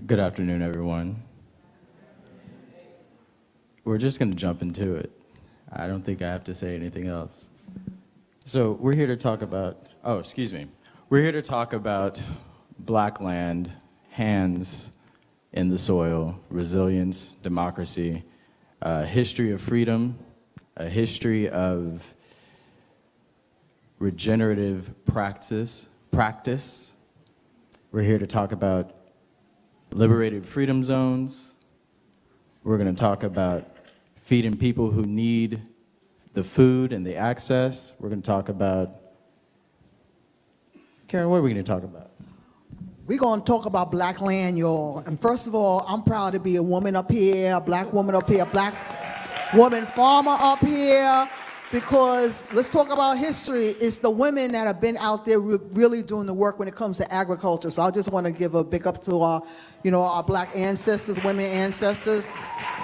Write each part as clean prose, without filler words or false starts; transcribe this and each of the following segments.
Good afternoon, everyone. We're just going to jump into it. I don't think I have to say anything else. So we're here to talk about, We're here to talk about Black land, hands in the soil, resilience, democracy, a history of freedom, a history of regenerative practice. We're here to talk about liberated freedom zones. We're going to talk about feeding people who need the food and the access. We're going to talk about, Karen, what are we going to talk about? We're going to talk about Black land, y'all. And first of all, I'm proud to be a woman up here, a Black woman up here, a Black woman farmer up here, because let's talk about history. It's the women that have been out there really doing the work when it comes to agriculture. So I just want to give a big up to our Black ancestors, women ancestors.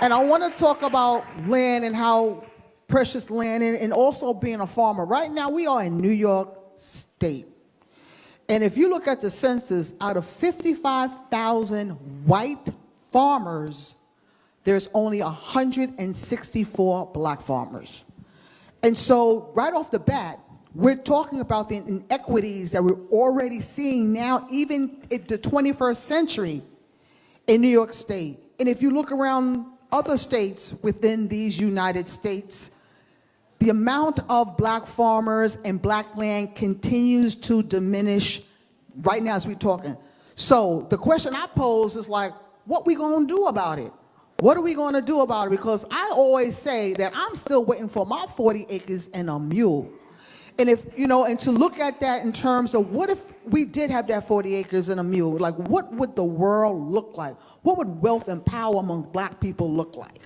And I want to talk about land and how precious land and also being a farmer. Right now, we are in New York State. And if you look at the census, out of 55,000 white farmers, there's only 164 Black farmers. And so right off the bat, we're talking about the inequities that we're already seeing now, even in the 21st century in New York State. And if you look around other states within these United States, the amount of Black farmers and Black land continues to diminish right now as we're talking. So the question I pose is like, what we gonna do about it? What are we gonna do about it? Because I always say that I'm still waiting for my 40 acres and a mule. And and to look at that in terms of what if we did have that 40 acres and a mule, like what would the world look like? What would wealth and power among Black people look like?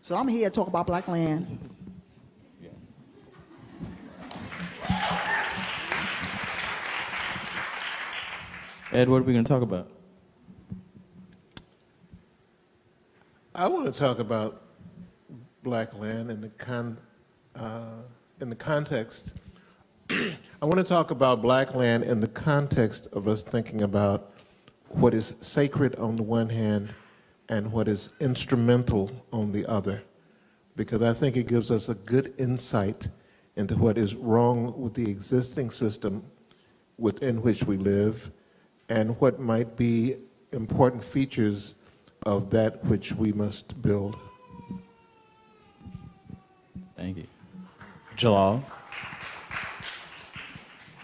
So I'm here to talk about Black land. Ed, what are we going to talk about? I want to talk about Black land in the context. I want to talk about Black land in the context of us thinking about what is sacred on the one hand and what is instrumental on the other, because I think it gives us a good insight into what is wrong with the existing system within which we live and what might be important features of that which we must build. Thank you. Jalal?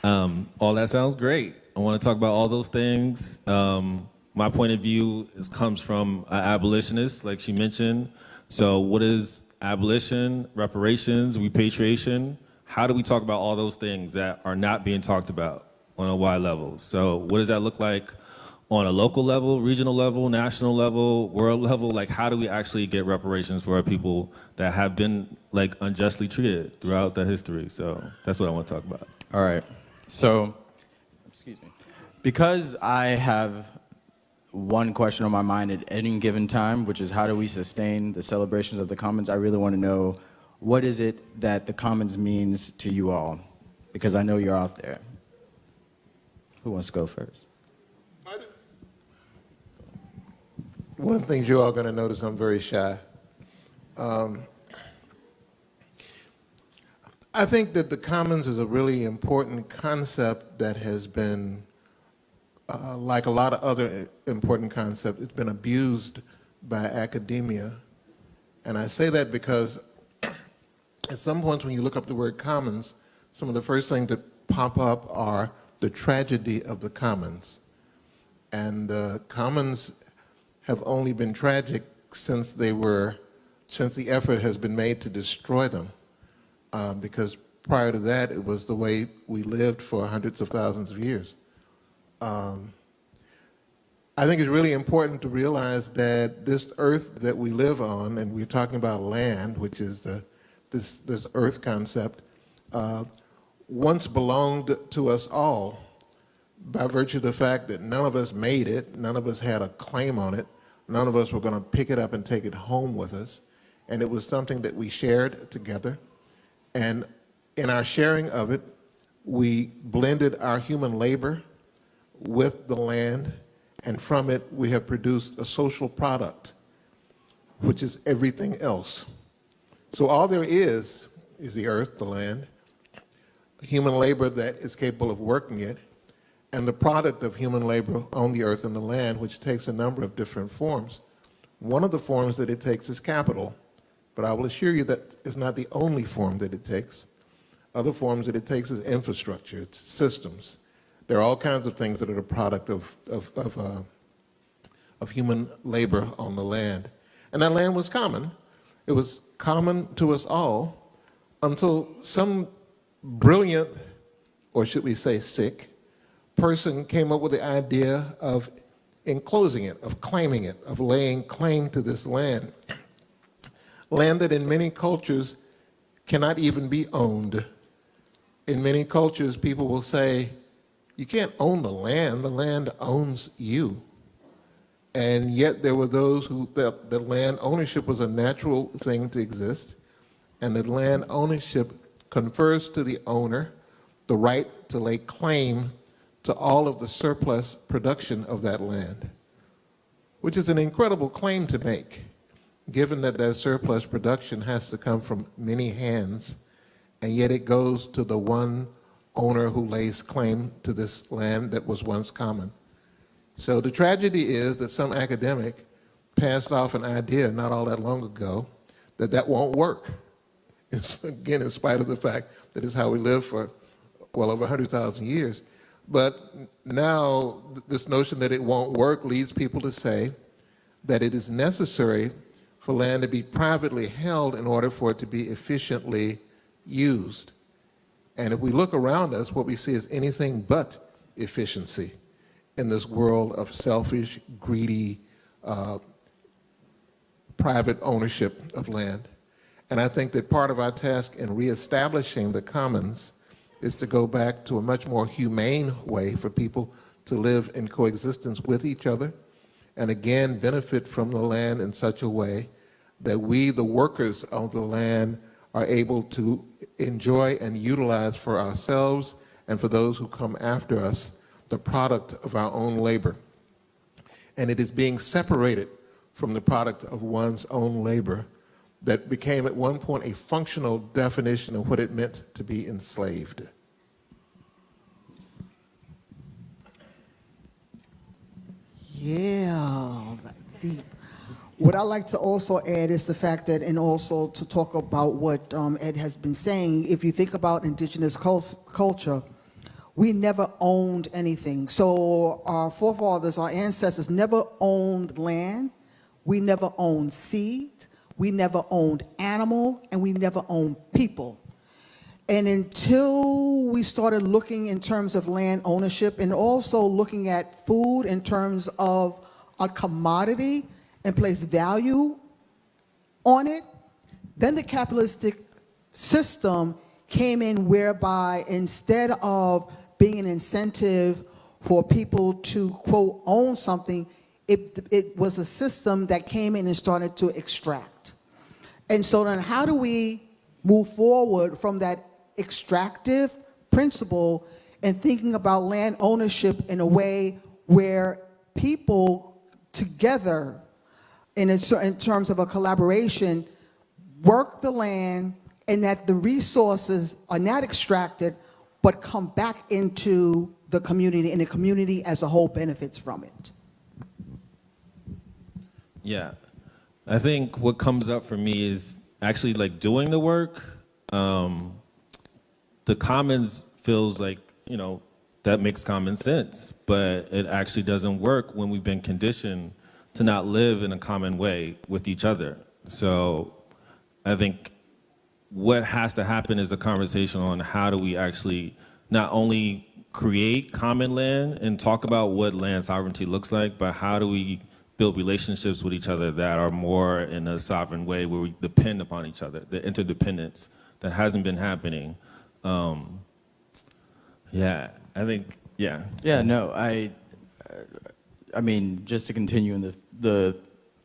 All that sounds great. I want to talk about all those things. My point of view comes from an abolitionist, like she mentioned. So what is abolition, reparations, repatriation? How do we talk about all those things that are not being talked about on a wide level? So what does that look like on a local level, regional level, national level, world level? Like, how do we actually get reparations for our people that have been like unjustly treated throughout the history? So that's what I want to talk about. All right. So, because I have one question on my mind at any given time, which is how do we sustain the celebrations of the Commons, I really want to know, what is it that the Commons means to you all? Because I know you're out there. Who wants to go first? One of the things you're all going to notice, I'm very shy. I think that the Commons is a really important concept that has been, like a lot of other important concepts, it's been abused by academia. And I say that because at some points when you look up the word commons, some of the first things that pop up are the tragedy of the commons. And the commons have only been tragic since the effort has been made to destroy them. Because prior to that, it was the way we lived for hundreds of thousands of years. I think it's really important to realize that this earth that we live on, and we're talking about land, which is this earth concept, once belonged to us all by virtue of the fact that none of us made it, none of us had a claim on it, none of us were going to pick it up and take it home with us, and it was something that we shared together. And in our sharing of it, we blended our human labor with the land And from it, we have produced a social product, which is everything else. So all there is the earth, the land, human labor that is capable of working it, and the product of human labor on the earth and the land, which takes a number of different forms. One of the forms that it takes is capital, but I will assure you that is not the only form that it takes. Other forms that it takes is infrastructure, it's systems. There are all kinds of things that are the product of human labor on the land. And that land was common. It was common to us all until some brilliant, or should we say sick, person came up with the idea of enclosing it, of claiming it, of laying claim to this land. Land that in many cultures cannot even be owned. In many cultures, people will say, you can't own the land owns you. And yet there were those who felt that land ownership was a natural thing to exist, and that land ownership confers to the owner the right to lay claim to all of the surplus production of that land, which is an incredible claim to make, given that that surplus production has to come from many hands, and yet it goes to the one owner who lays claim to this land that was once common. So the tragedy is that some academic passed off an idea not all that long ago that that won't work. It's, again, in spite of the fact that it's how we live for well over 100,000 years. But now this notion that it won't work leads people to say that it is necessary for land to be privately held in order for it to be efficiently used. And if we look around us, what we see is anything but efficiency in this world of selfish, greedy, private ownership of land. And I think that part of our task in reestablishing the commons is to go back to a much more humane way for people to live in coexistence with each other, and again benefit from the land in such a way that we, the workers of the land, are able to enjoy and utilize for ourselves and for those who come after us the product of our own labor. And it is being separated from the product of one's own labor that became at one point a functional definition of what it meant to be enslaved. Yeah, that's deep. What I like to also add is the fact that, and also to talk about what Ed has been saying, if you think about indigenous culture, we never owned anything. So our forefathers, our ancestors never owned land, we never owned seed, we never owned animal, and we never owned people. And until we started looking in terms of land ownership and also looking at food in terms of a commodity and place value on it, then the capitalistic system came in whereby instead of being an incentive for people to, quote, own something, it was a system that came in and started to extract. And so then how do we move forward from that extractive principle and thinking about land ownership in a way where people together, in terms of a collaboration, work the land, and that the resources are not extracted, but come back into the community, and the community as a whole benefits from it. Yeah, I think what comes up for me is actually like doing the work. The commons feels like, you know, that makes common sense, but it actually doesn't work when we've been conditioned to not live in a common way with each other. So I think what has to happen is a conversation on how do we actually not only create common land and talk about what land sovereignty looks like, but how do we build relationships with each other that are more in a sovereign way where we depend upon each other, the interdependence that hasn't been happening. Yeah, I think, yeah. Yeah, no, I mean, just to continue in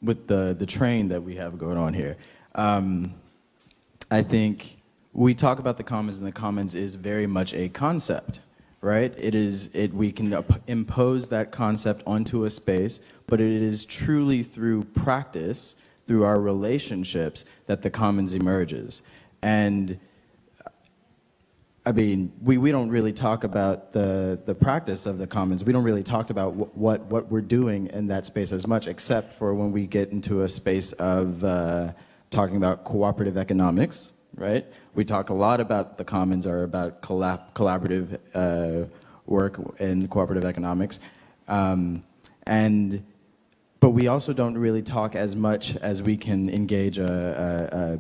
with the train that we have going on here, I think we talk about the commons, and the commons is very much a concept. right? We can impose that concept onto a space, but it is truly through practice, through our relationships, that the commons emerges. And I mean, we don't really talk about the practice of the commons. We don't really talk about what we're doing in that space as much, except for when we get into a space of talking about cooperative economics, right? We talk a lot about the commons or about collaborative work in cooperative economics. But we also don't really talk as much as we can engage a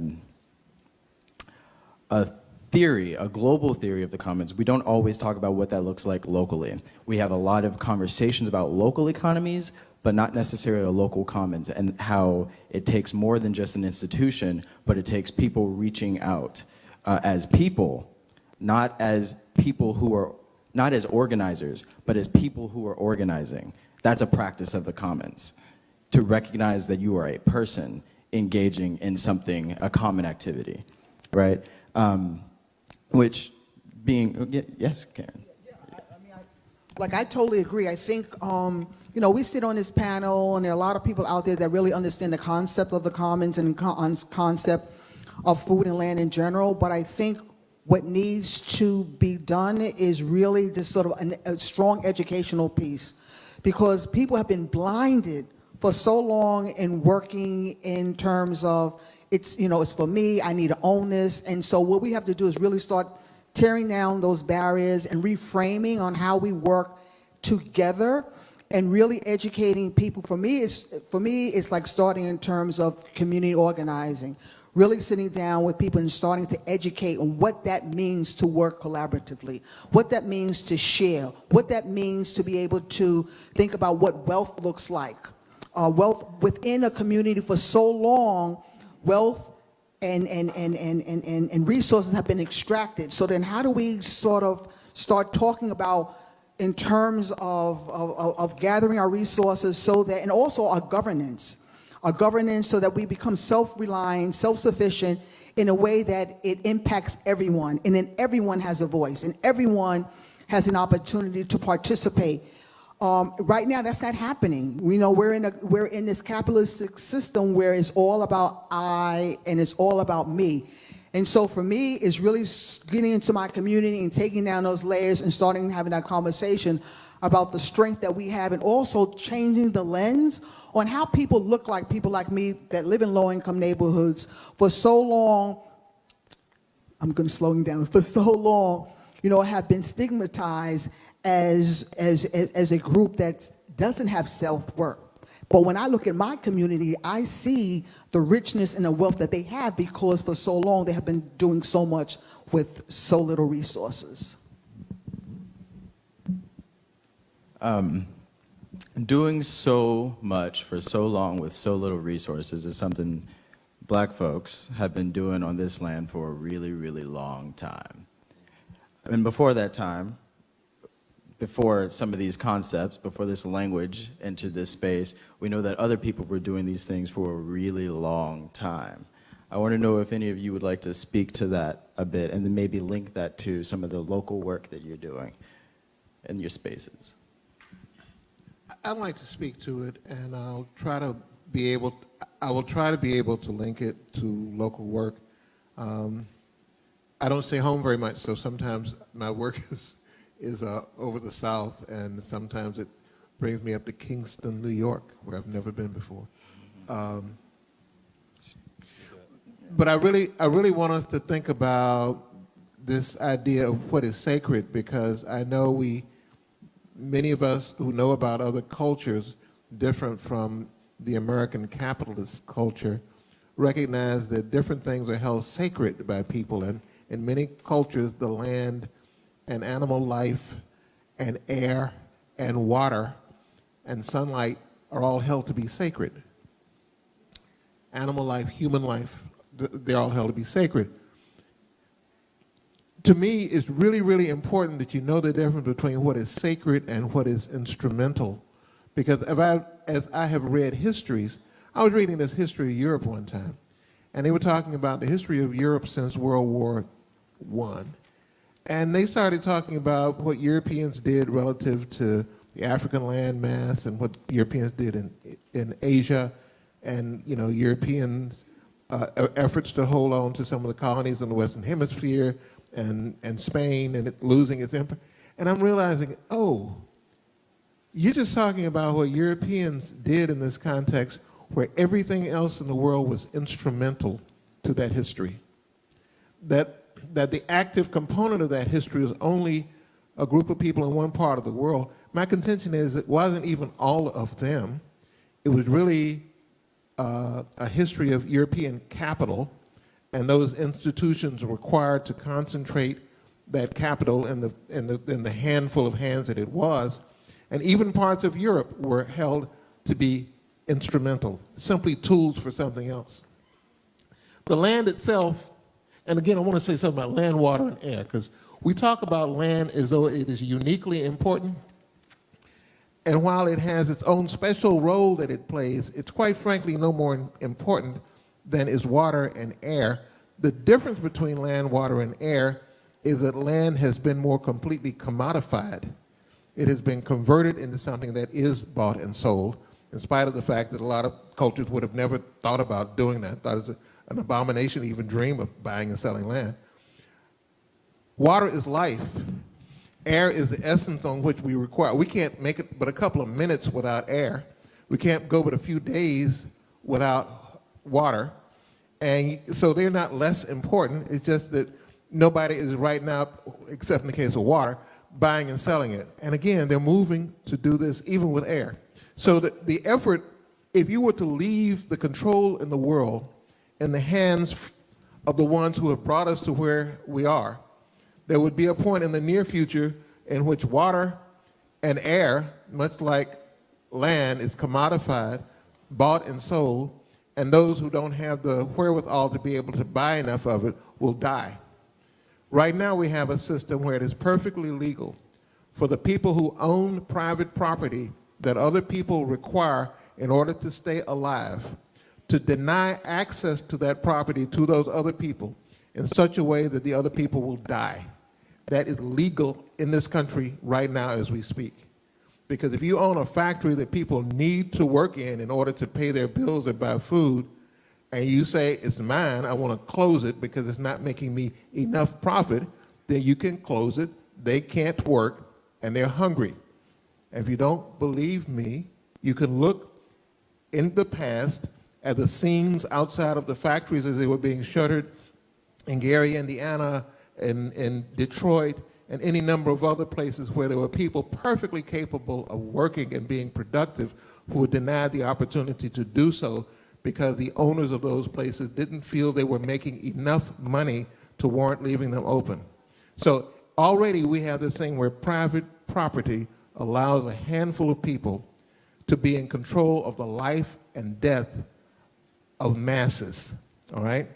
theory, a global theory of the commons. We don't always talk about what that looks like locally. We have a lot of conversations about local economies, but not necessarily a local commons, and how it takes more than just an institution, but it takes people reaching out as people, not as organizers, but as people who are organizing. That's a practice of the commons, to recognize that you are a person engaging in something, a common activity, right? Which being, yes, Karen. I totally agree. I think, we sit on this panel, and there are a lot of people out there that really understand the concept of the commons and concept of food and land in general. But I think what needs to be done is really just sort of a strong educational piece, because people have been blinded for so long in working in terms of it's for me, I need to own this. And so what we have to do is really start tearing down those barriers and reframing on how we work together and really educating people. For me, it's like starting in terms of community organizing, really sitting down with people and starting to educate on what that means to work collaboratively, what that means to share, what that means to be able to think about what wealth looks like. Wealth within a community for so long, wealth and resources have been extracted. So then how do we sort of start talking about in terms of gathering our resources so that, and also our governance so that we become self-reliant, self-sufficient in a way that it impacts everyone, and then everyone has a voice and everyone has an opportunity to participate. Right now, that's not happening. We're in this capitalistic system where it's all about I and it's all about me. And so for me, it's really getting into my community and taking down those layers and starting having that conversation about the strength that we have, and also changing the lens on how people look like people like me that live in low-income neighborhoods for so long. I'm going to slow down. For so long, have been stigmatized as a group that doesn't have self-worth. But when I look at my community, I see the richness and the wealth that they have, because for so long they have been doing so much with so little resources. Doing so much for so long with so little resources is something Black folks have been doing on this land for a really, really long time. And before that time, before some of these concepts, before this language entered this space, we know that other people were doing these things for a really long time. I want to know if any of you would like to speak to that a bit, and then maybe link that to some of the local work that you're doing in your spaces. I'd like to speak to it, and I will try to be able to link it to local work. I don't stay home very much, so sometimes my work is over the South, and sometimes it brings me up to Kingston, New York, where I've never been before. But I really want us to think about this idea of what is sacred, because I know many of us who know about other cultures different from the American capitalist culture recognize that different things are held sacred by people, and in many cultures the land and animal life and air and water and sunlight are all held to be sacred. Animal life, human life, they're all held to be sacred. To me, it's really, really important that you know the difference between what is sacred and what is instrumental. Because as I have read histories, I was reading this history of Europe one time, and they were talking about the history of Europe since World War I. And they started talking about what Europeans did relative to the African landmass and what Europeans did in Asia, and Europeans' efforts to hold on to some of the colonies in the Western Hemisphere, and Spain and it losing its empire. And I'm realizing, oh, you're just talking about what Europeans did in this context where everything else in the world was instrumental to that history. That the active component of that history was only a group of people in one part of the world. My contention is it wasn't even all of them. It was really a history of European capital, and those institutions were required to concentrate that capital in the handful of hands that it was. And even parts of Europe were held to be instrumental, simply tools for something else. The land itself, and again, I want to say something about land, water, and air, because we talk about land as though it is uniquely important. And while it has its own special role that it plays, it's quite frankly no more important than is water and air. The difference between land, water, and air is that land has been more completely commodified. It has been converted into something that is bought and sold, in spite of the fact that a lot of cultures would have never thought about doing that, thought it was an abomination to even dream of buying and selling land. Water is life. Air is the essence on which we require. We can't make it but a couple of minutes without air. We can't go but a few days without water. And so they're not less important. It's just that nobody is right now, except in the case of water, buying and selling it. And again, they're moving to do this even with air. So the effort, if you were to leave the control in the world in the hands of the ones who have brought us to where we are, there would be a point in the near future in which water and air, much like land, is commodified, bought and sold, and those who don't have the wherewithal to be able to buy enough of it will die. Right now we have a system where it is perfectly legal for the people who own private property that other people require in order to stay alive to deny access to that property to those other people in such a way that the other people will die. That is legal in this country right now as we speak. Because if you own a factory that people need to work in order to pay their bills or buy food, and you say, it's mine, I want to close it because it's not making me enough profit, then you can close it. They can't work, and they're hungry. And if you don't believe me, you can look in the past at the scenes outside of the factories as they were being shuttered in Gary, Indiana, in Detroit, and any number of other places where there were people perfectly capable of working and being productive who were denied the opportunity to do so because the owners of those places didn't feel they were making enough money to warrant leaving them open. So already we have this thing where private property allows a handful of people to be in control of the life and death of masses, all right?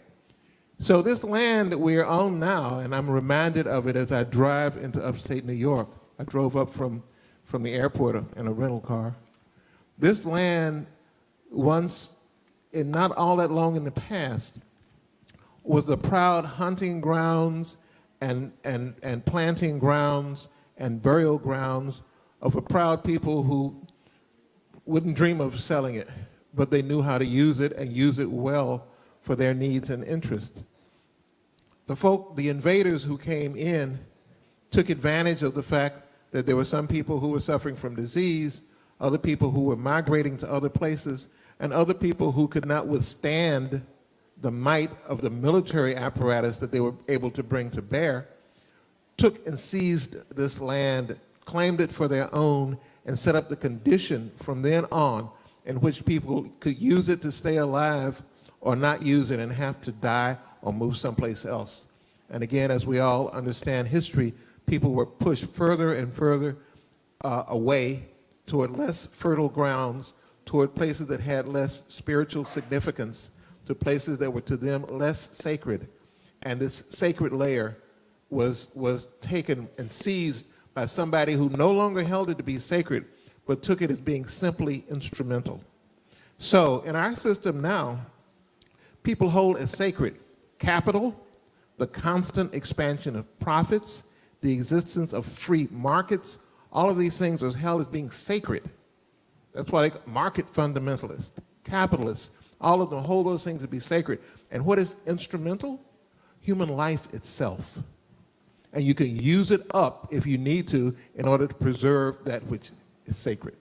So this land that we're on now, and I'm reminded of it as I drive into upstate New York. I drove up from the airport in a rental car. This land once, and not all that long in the past, was the proud hunting grounds and planting grounds and burial grounds of a proud people who wouldn't dream of selling it, but they knew how to use it and use it well for their needs and interests. The invaders who came in took advantage of the fact that there were some people who were suffering from disease, other people who were migrating to other places, and other people who could not withstand the might of the military apparatus that they were able to bring to bear, took and seized this land, claimed it for their own, and set up the condition from then on in which people could use it to stay alive or not use it and have to die or move someplace else. And again, as we all understand history, people were pushed further and further away toward less fertile grounds, toward places that had less spiritual significance, to places that were to them less sacred. And this sacred layer was taken and seized by somebody who no longer held it to be sacred, but took it as being simply instrumental. So in our system now, people hold as sacred capital, the constant expansion of profits, the existence of free markets, all of these things are held as being sacred. That's why market fundamentalists, capitalists, all of them hold those things to be sacred. And what is instrumental? Human life itself. And you can use it up if you need to in order to preserve that which is sacred.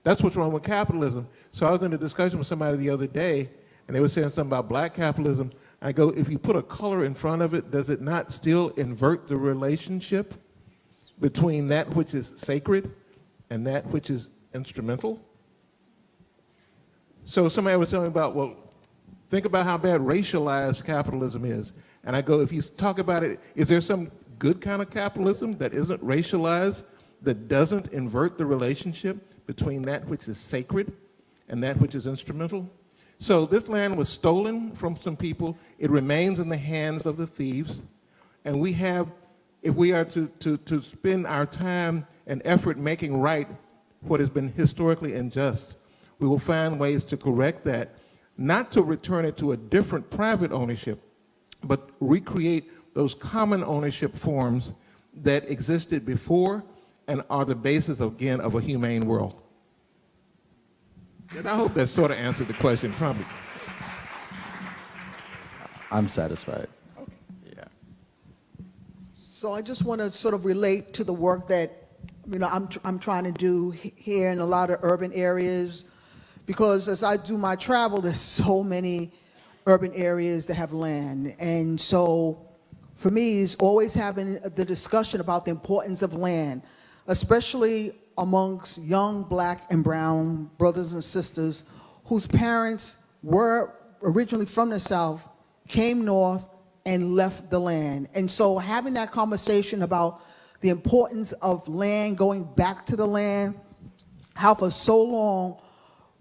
That's what's wrong with capitalism. So I was in a discussion with somebody the other day, and they were saying something about black capitalism. I go, if you put a color in front of it, does it not still invert the relationship between that which is sacred and that which is instrumental? So somebody was telling me about, well, think about how bad racialized capitalism is. And I go, if you talk about it, is there some good kind of capitalism that isn't racialized, that doesn't invert the relationship between that which is sacred and that which is instrumental? So this land was stolen from some people. It remains in the hands of the thieves. And we have, if we are to spend our time and effort making right what has been historically unjust, we will find ways to correct that, not to return it to a different private ownership, but recreate those common ownership forms that existed before and are the basis, again, of a humane world. And I hope that sort of answered the question, probably. I'm satisfied. Okay. Yeah. So I just want to sort of relate to the work that, I'm trying to do here in a lot of urban areas, because as I do my travel, there's so many urban areas that have land. And so for me, it's always having the discussion about the importance of land, especially amongst young black and brown brothers and sisters whose parents were originally from the South, came north, and left the land. And so having that conversation about the importance of land, going back to the land, how for so long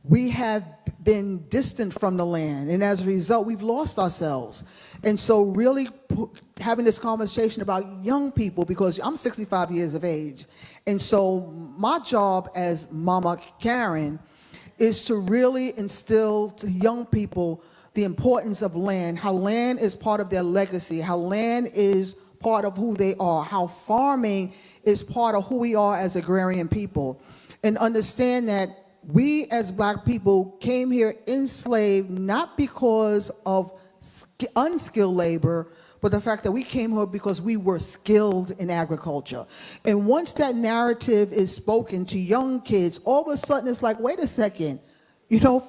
we have been distant from the land, and as a result, we've lost ourselves. And so really having this conversation about young people, because I'm 65 years of age, and so my job as Mama Karen is to really instill to young people the importance of land, how land is part of their legacy, how land is part of who they are, how farming is part of who we are as agrarian people, and understand that we as black people came here enslaved not because of unskilled labor, but the fact that we came here because we were skilled in agriculture. And once that narrative is spoken to young kids, all of a sudden it's like, wait a second,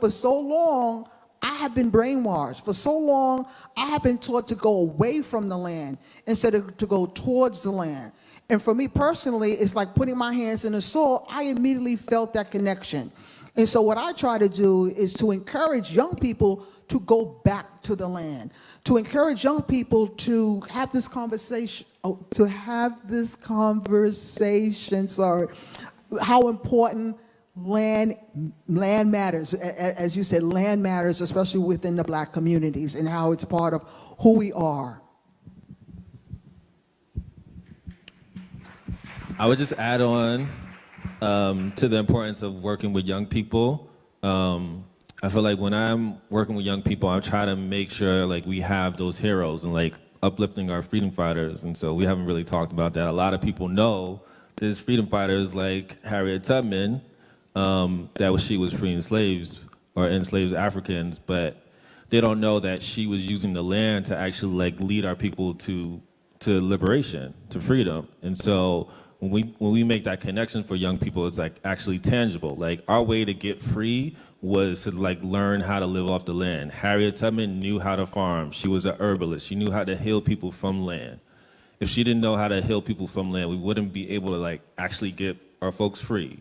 for so long, I have been brainwashed. For so long, I have been taught to go away from the land instead of to go towards the land. And for me personally, it's like putting my hands in the soil. I immediately felt that connection. And so what I try to do is to encourage young people to go back to the land, to encourage young people to have this conversation, how important land matters. As you said, land matters, especially within the black communities, and how it's part of who we are. I would just add on to the importance of working with young people. I feel like when I'm working with young people, I try to make sure we have those heroes and uplifting our freedom fighters. And so we haven't really talked about that. A lot of people know there's freedom fighters like Harriet Tubman, she was freeing slaves or enslaved Africans, but they don't know that she was using the land to actually lead our people to liberation, to freedom. And so when we make that connection for young people, it's actually tangible. Our way to get free was to learn how to live off the land. Harriet Tubman knew how to farm. She was an herbalist. She knew how to heal people from land. If she didn't know how to heal people from land, we wouldn't be able to actually get our folks free.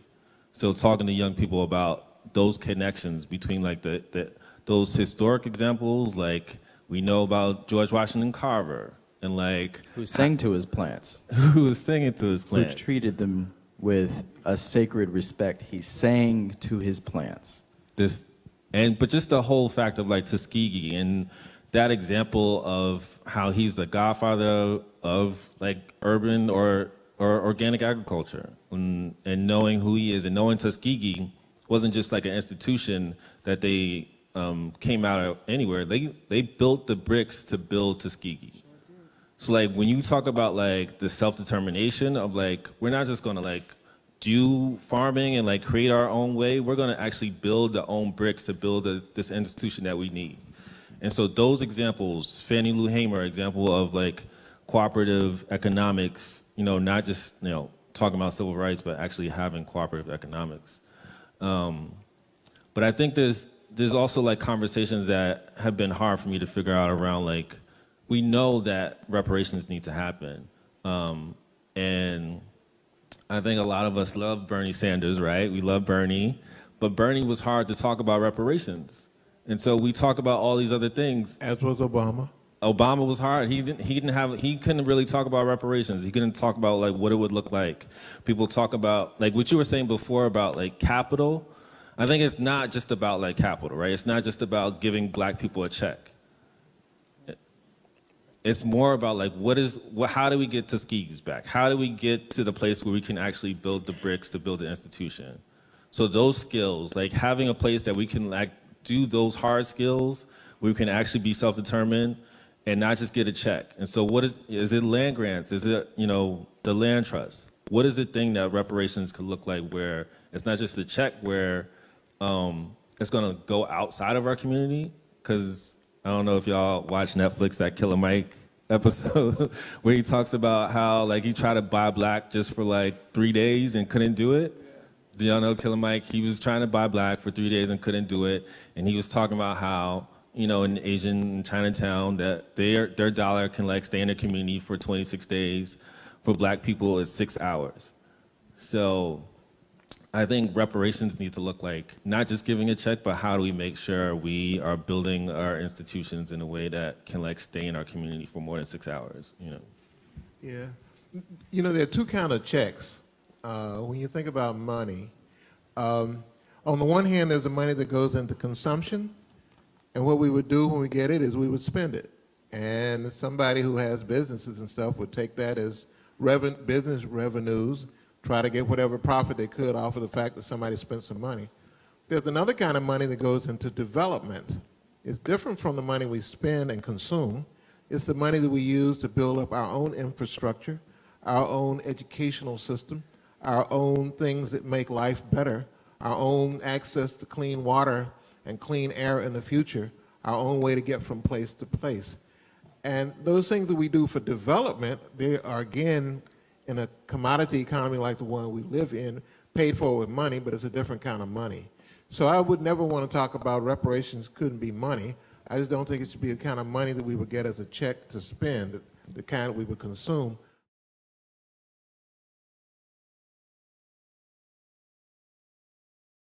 So talking to young people about those connections between those historic examples, we know about George Washington Carver, and Who sang to his plants. who was singing to his Who plants. treated them with a sacred respect. He sang to his plants. But just the whole fact of Tuskegee and that example of how he's the godfather of urban or organic agriculture, and knowing who he is, and knowing Tuskegee wasn't just an institution that they came out of anywhere. They built the bricks to build Tuskegee. So like when you talk about like the self-determination of like, we're not just gonna like do farming and like create our own way, we're gonna actually build our own bricks to build this institution that we need. And so those examples, Fannie Lou Hamer, example of like cooperative economics, not just, talking about civil rights, but actually having cooperative economics. But I think there's also like conversations that have been hard for me to figure out around like, we know that reparations need to happen. And I think a lot of us love Bernie Sanders, right? We love Bernie, but Bernie was hard to talk about reparations. And so we talk about all these other things. As was Obama. Obama was hard. He couldn't really talk about reparations. He couldn't talk about like what it would look like. People talk about like what you were saying before about like capital. I think it's not just about like capital, right? It's not just about giving black people a check. It's more about like how do we get Tuskegee back? How do we get to the place where we can actually build the bricks to build the institution? So those skills, like having a place that we can like do those hard skills where we can actually be self-determined and not just get a check. And so what is it land grants? Is it, the land trust? What is the thing that reparations could look like where it's not just a check where it's gonna go outside of our community? Because I don't know if y'all watch Netflix, that Killer Mike episode where he talks about how like he tried to buy black just for like 3 days and couldn't do it. Do y'all know Killer Mike? He was trying to buy black for 3 days and couldn't do it. And he was talking about how, in Asian Chinatown that their dollar can like stay in the community for 26 days. For black people, it's 6 hours. So I think reparations need to look like not just giving a check, but how do we make sure we are building our institutions in a way that can like stay in our community for more than 6 hours, Yeah. There are two kinds of checks. When you think about money, on the one hand, there's the money that goes into consumption, and what we would do when we get it is we would spend it. And somebody who has businesses and stuff would take that as business revenues, try to get whatever profit they could off of the fact that somebody spent some money. There's another kind of money that goes into development. It's different from the money we spend and consume. It's the money that we use to build up our own infrastructure, our own educational system, our own things that make life better, our own access to clean water and clean air in the future, our own way to get from place to place. And those things that we do for development, they are, again, in a commodity economy like the one we live in, paid for with money, but it's a different kind of money. So I would never want to talk about reparations couldn't be money. I just don't think it should be the kind of money that we would get as a check to spend, the kind that we would consume.